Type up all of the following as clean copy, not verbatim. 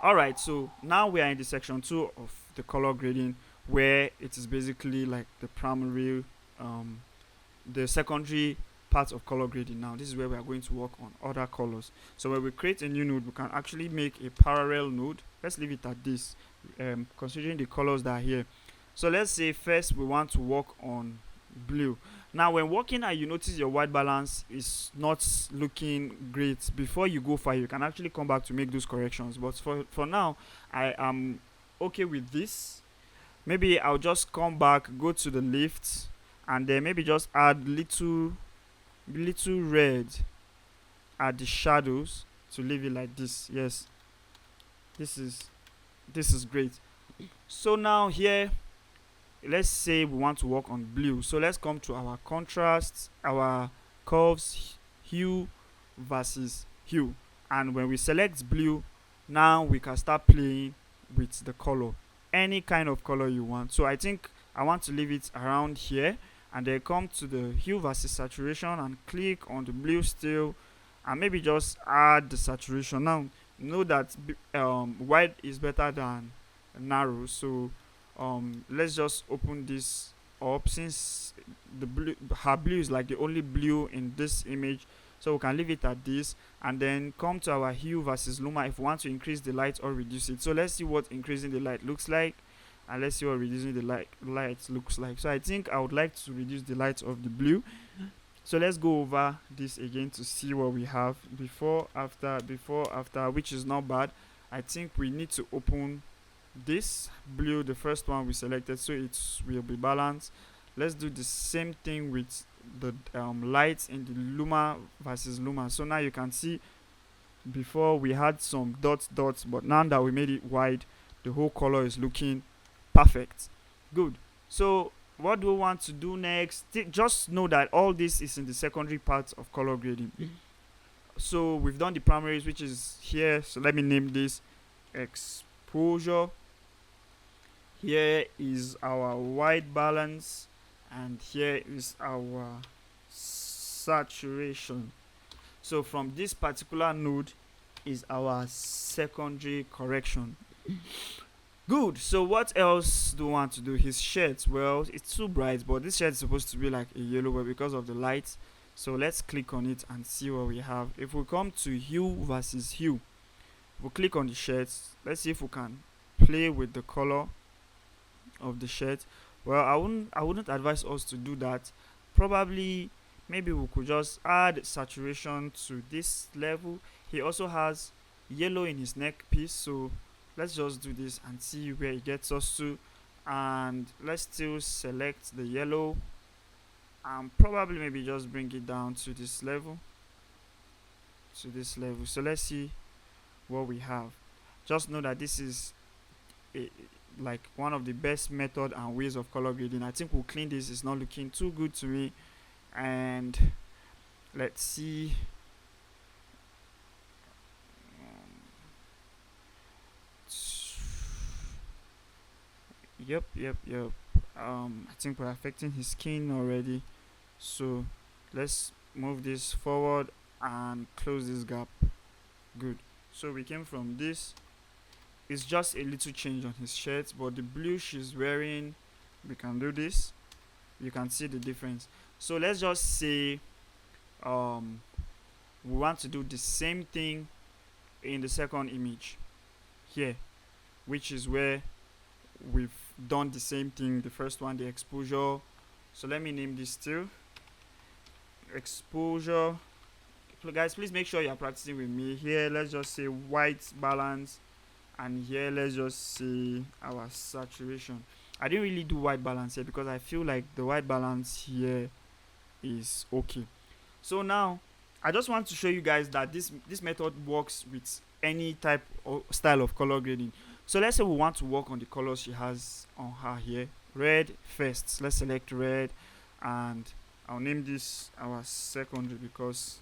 Alright, so now we are in the section 2 of the color grading, where it is basically like the primary, um, the secondary part of color grading. Now this is where we are going to work on other colors. So when we create a new node, we can actually make a parallel node. Let's leave it at this, considering the colors that are here. So let's say first we want to work on blue. Now when working and you notice your white balance is not looking great, before you go far you can actually come back to make those corrections, but for now I am okay with this. Maybe I'll just come back, go to the lift, and then maybe just add little red at the shadows to leave it like this. Yes, this is great. So now here, let's say we want to work on blue. So let's come to our contrast, our curves, hue versus hue. And when we select blue, now we can start playing with the color, any kind of color you want. So I think I want to leave it around here, and then come to the hue versus saturation and click on the blue still, and maybe just add the saturation. Now know that wide is better than narrow, so let's just open this up, since the blue, her blue is like the only blue in this image, so we can leave it at this, and then come to our hue versus luma if we want to increase the light or reduce it. So let's see what increasing the light looks like, and let's see what reducing the light looks like. So I think I would like to reduce the light of the blue. So let's go over this again to see what we have before after, which is not bad. I think we need to open this blue, the first one we selected, so it will be balanced. Let's do the same thing with the lights in the luma versus luma. So now you can see before we had some dots, but now that we made it wide, the whole color is looking perfect. Good. So what do we want to do next? Just know that all this is in the secondary part of color grading. So we've done the primaries, which is here. So let me name this exposure. Here is our white balance, and here is our saturation. So from this particular node is our secondary correction. Good. So what else do we want to do? His shirt, well, it's too bright, but this shirt is supposed to be like a yellow, but because of the light, so let's click on it and see what we have. If we come to hue versus hue, we'll click on the shirt. Let's see if we can play with the color of the shirt. Well, I wouldn't advise us to do that. Probably maybe we could just add saturation to this level. He also has yellow in his neck piece, so let's just do this and see where it gets us to. And let's still select the yellow and probably maybe just bring it down to this level, so let's see what we have. Just know that this is like one of the best method and ways of color grading. I think we'll clean this. It's not looking too good to me, and let's see. Yep. I think we're affecting his skin already, so let's move this forward and close this gap. Good. So we came from this. It's just a little change on his shirt, but the blue she's wearing, we can do this. You can see the difference. So let's just say we want to do the same thing in the second image here, which is where we've done the same thing. The first one, the exposure. So let me name this still exposure. Guys, please make sure you're practicing with me. Here let's just say white balance, and here let's just say our saturation. I didn't really do white balance here because I feel like the white balance here is okay. So now I just want to show you guys that this method works with any type or style of color grading. So let's say we want to work on the colors she has on her here. Red first. Let's select red, and I'll name this our secondary because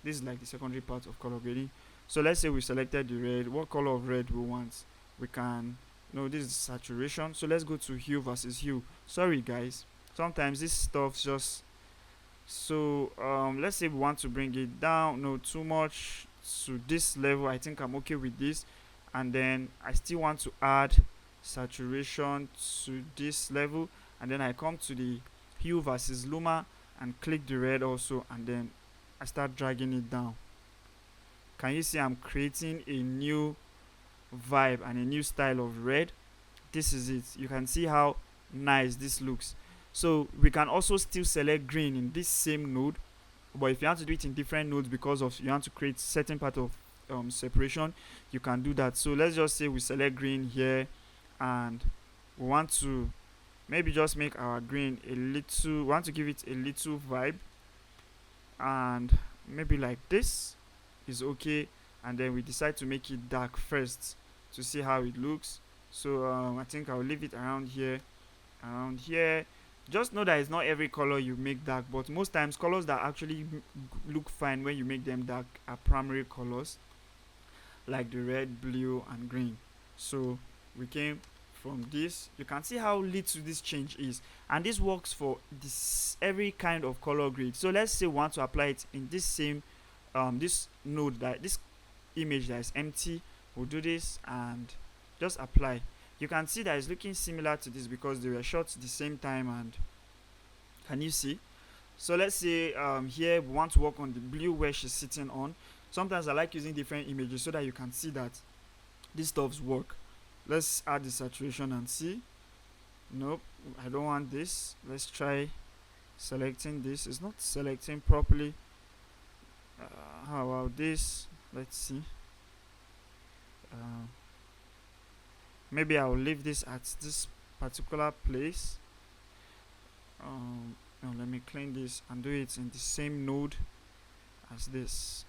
this is like the secondary part of color grading. So let's say we selected the red. What color of red we want? We can, this is saturation. So let's go to hue versus hue. Sorry guys, sometimes this stuff just, so let's say we want to bring it down, no too much, to this level. I think I'm okay with this, and then I still want to add saturation to this level, and then I come to the hue versus luma and click the red also, and then I start dragging it down. Can you see I'm creating a new vibe and a new style of red? This is it. You can see how nice this looks. So we can also still select green in this same node, but if you want to do it in different nodes because of you want to create certain part of separation, you can do that. So let's just say we select green here, and we want to maybe just make our green a little, want to give it a little vibe, and maybe like this is okay, and then we decide to make it dark first to see how it looks. So I think I'll leave it around here. Just know that it's not every color you make dark, but most times colors that actually look fine when you make them dark are primary colors like the red, blue and green. So we came from this. You can see how little this change is, and this works for this every kind of color grade. So let's say we want to apply it in this same this node, that this image that is empty. We'll do this and just apply. You can see that it's looking similar to this because they were shot the same time. And can you see? So let's say here we want to work on the blue where she's sitting on. Sometimes I like using different images so that you can see that these stuffs work. Let's add the saturation and see. Nope, I don't want this. Let's try selecting this. It's not selecting properly. How about this? Let's see. Maybe I'll leave this at this particular place. Now let me clean this and do it in the same node as this.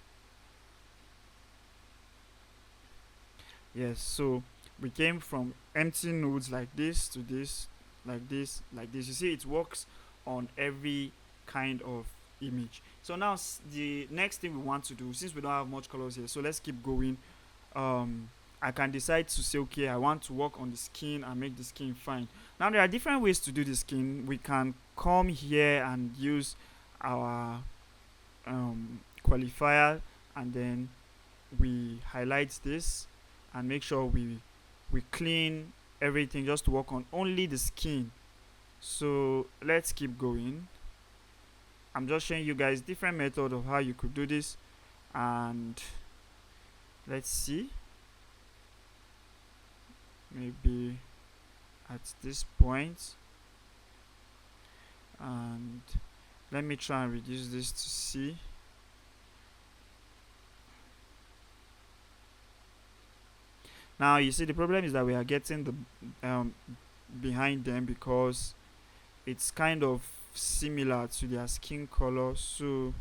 Yes, so we came from empty nodes like this to this, like this, like this. You see, it works on every kind of image. So now the next thing we want to do, since we don't have much colors here, so let's keep going. I can decide to say, okay, I want to work on the skin and make the skin fine. Now there are different ways to do the skin. We can come here and use our qualifier, and then we highlight this and make sure we clean everything just to work on only the skin. So let's keep going. I'm just showing you guys different method of how you could do this, and let's see. Maybe at this point, and let me try and reduce this to see. Now you see the problem is that we are getting the behind them because it's kind of similar to their skin color. So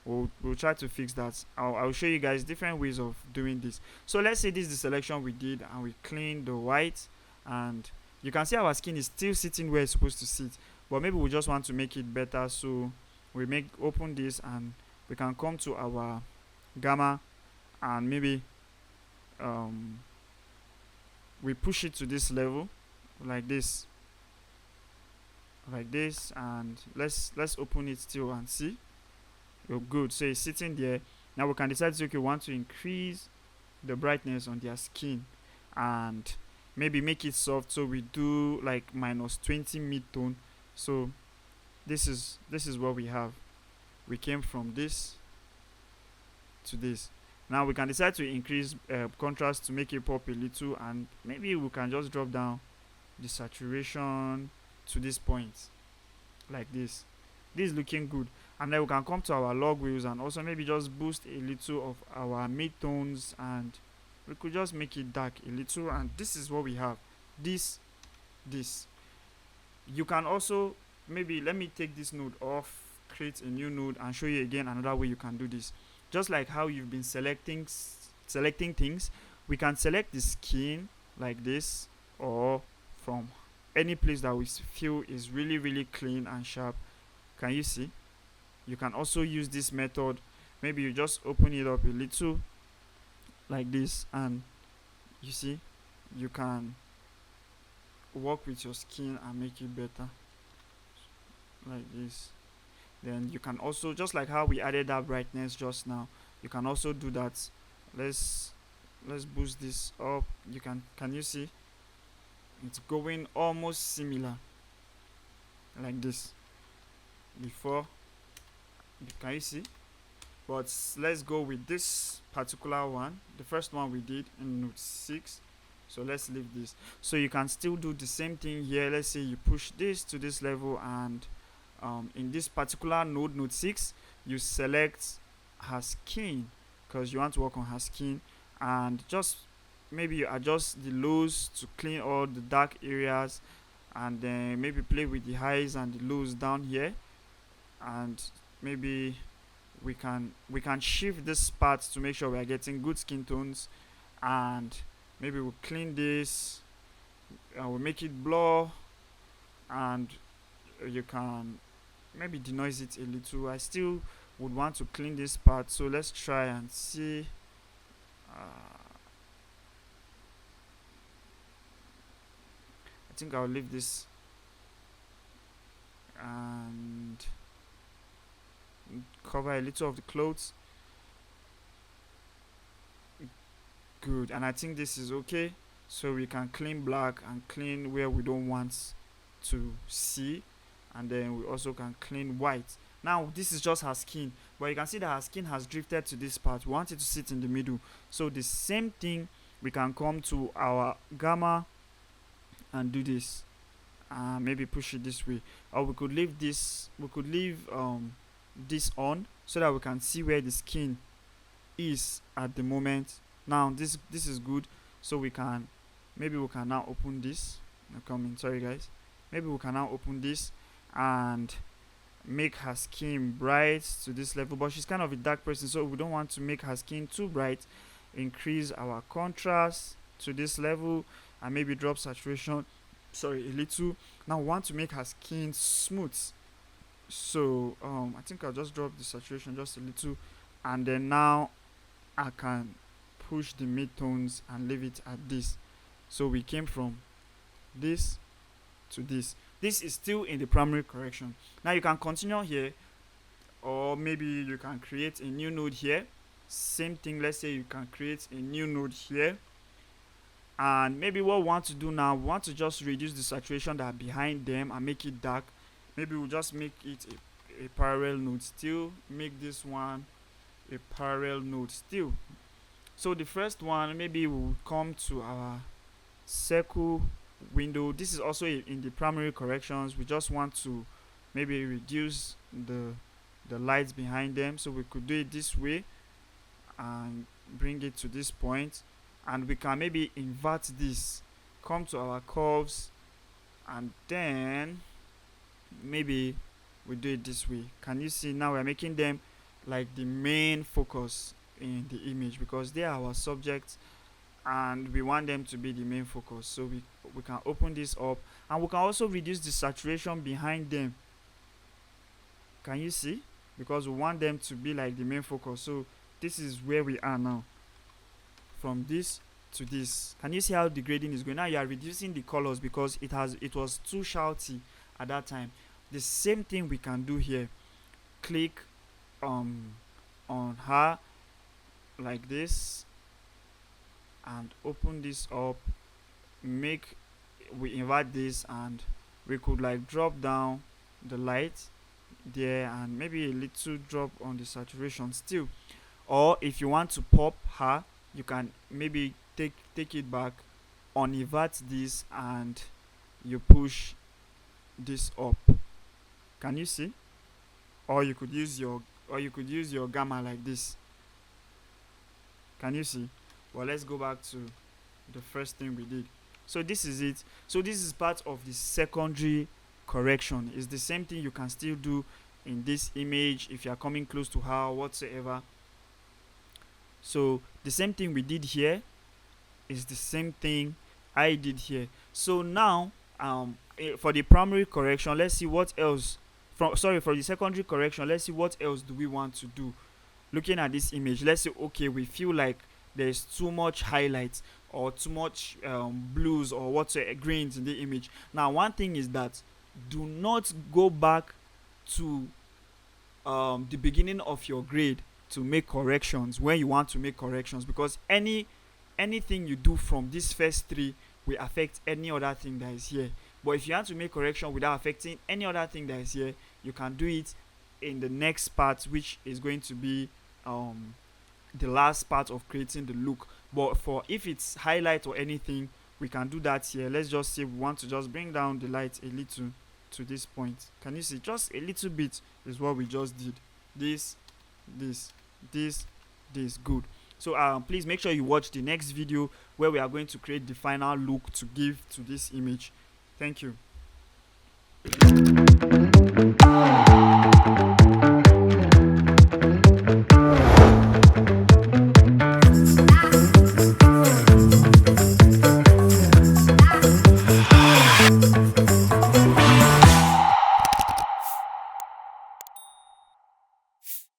we'll try to fix that. I'll show you guys different ways of doing this. So let's say this is the selection we did, and we clean the white, and you can see our skin is still sitting where it's supposed to sit, but maybe we just want to make it better. So we open this, and we can come to our gamma, and maybe we push it to this level like this, and let's open it still and see. Oh, good. So it's sitting there. Now we can decide to, okay, we want to increase the brightness on their skin and maybe make it soft. So we do like -20 mid-tone. So this is what we have. We came from this to this. Now we can decide to increase contrast to make it pop a little, and maybe we can just drop down the saturation to this point like this. This is looking good. And then we can come to our log wheels and also maybe just boost a little of our mid-tones, and we could just make it dark a little, and this is what we have. This you can also, maybe let me take this node off, create a new node, and show you again another way you can do this. Just like how you've been selecting things, we can select the skin like this, or from any place that we feel is really clean and sharp. Can you see? You can also use this method. Maybe you just open it up a little like this, and you see, you can work with your skin and make it better like this. Then you can also, just like how we added that brightness just now, you can also do that Let's boost this up. Can you see it's going almost similar like this before? Can you see? But let's go with this particular one, the first one we did in node 6. So let's leave this. So you can still do the same thing here. Let's say you push this to this level, and in this particular node 6, you select her skin because you want to work on her skin, and just maybe you adjust the lows to clean all the dark areas, and then maybe play with the highs and the lows down here, and maybe we can shift this part to make sure we are getting good skin tones, and maybe we'll clean this and we'll make it blur, and you can maybe denoise it a little. I still would want to clean this part, so let's try and see. I think I'll leave this and cover a little of the clothes. Good, and I think this is okay. So we can clean black and clean where we don't want to see, and then we also can clean white. Now this is just her skin, but you can see that her skin has drifted to this part. We want it to sit in the middle. So the same thing, we can come to our gamma and do this, maybe push it this way, or we could leave this this on so that we can see where the skin is at the moment. Now this is good, so we can now open this. Sorry guys, maybe we can now open this and make her skin bright to this level, but she's kind of a dark person, so we don't want to make her skin too bright. Increase our contrast to this level and maybe drop saturation a little. Now we want to make her skin smooth, so I think I'll just drop the saturation just a little, and then now I can push the midtones and leave it at this. So we came from this to this. This is still in the primary correction. Now you can continue here, or maybe you can create a new node here. Same thing, let's say you can create a new node here, and maybe what we want to do now, we want to just reduce the saturation that are behind them and make it dark. Maybe we'll just make it a parallel node still, make this one a parallel node still. So the first one, maybe we'll come to our circle window. This is also in the primary corrections. We just want to maybe reduce the lights behind them, so we could do it this way and bring it to this point, and we can maybe invert this, come to our curves, and then maybe we do it this way. Can you see now we're making them like the main focus in the image, because they are our subjects and we want them to be the main focus. So we can open this up, and we can also reduce the saturation behind them. Can you see? Because we want them to be like the main focus. So this is where we are now, from this to this. Can you see how the grading is going? Now you are reducing the colors because it was too shouty at that time. The same thing we can do here. Click on her like this and open this up, we invert this, and we could like drop down the light there and maybe a little drop on the saturation still. Or if you want to pop her, you can maybe take it back, uninvert this, and you push this up. Can you see? Or you could use your gamma like this. Can you see? Well, let's go back to the first thing we did. So this is it. So this is part of the secondary correction. It's the same thing you can still do in this image if you are coming close to her whatsoever. So the same thing we did here is the same thing I did here. So now for the primary correction, let's see what else. For the secondary correction, let's see what else do we want to do. Looking at this image, let's say okay, we feel like there's too much highlights or too much blues or whatsoever greens in the image. Now one thing is that do not go back to the beginning of your grade to make corrections when you want to make corrections, because anything you do from these first three will affect any other thing that is here. But if you want to make correction without affecting any other thing that is here, you can do it in the next part, which is going to be the last part of creating the look. But for if it's highlight or anything, we can do that here. Let's just say we want to just bring down the light a little to this point. Can you see? Just a little bit is what we just did. This, good. So please make sure you watch the next video where we are going to create the final look to give to this image. Thank you.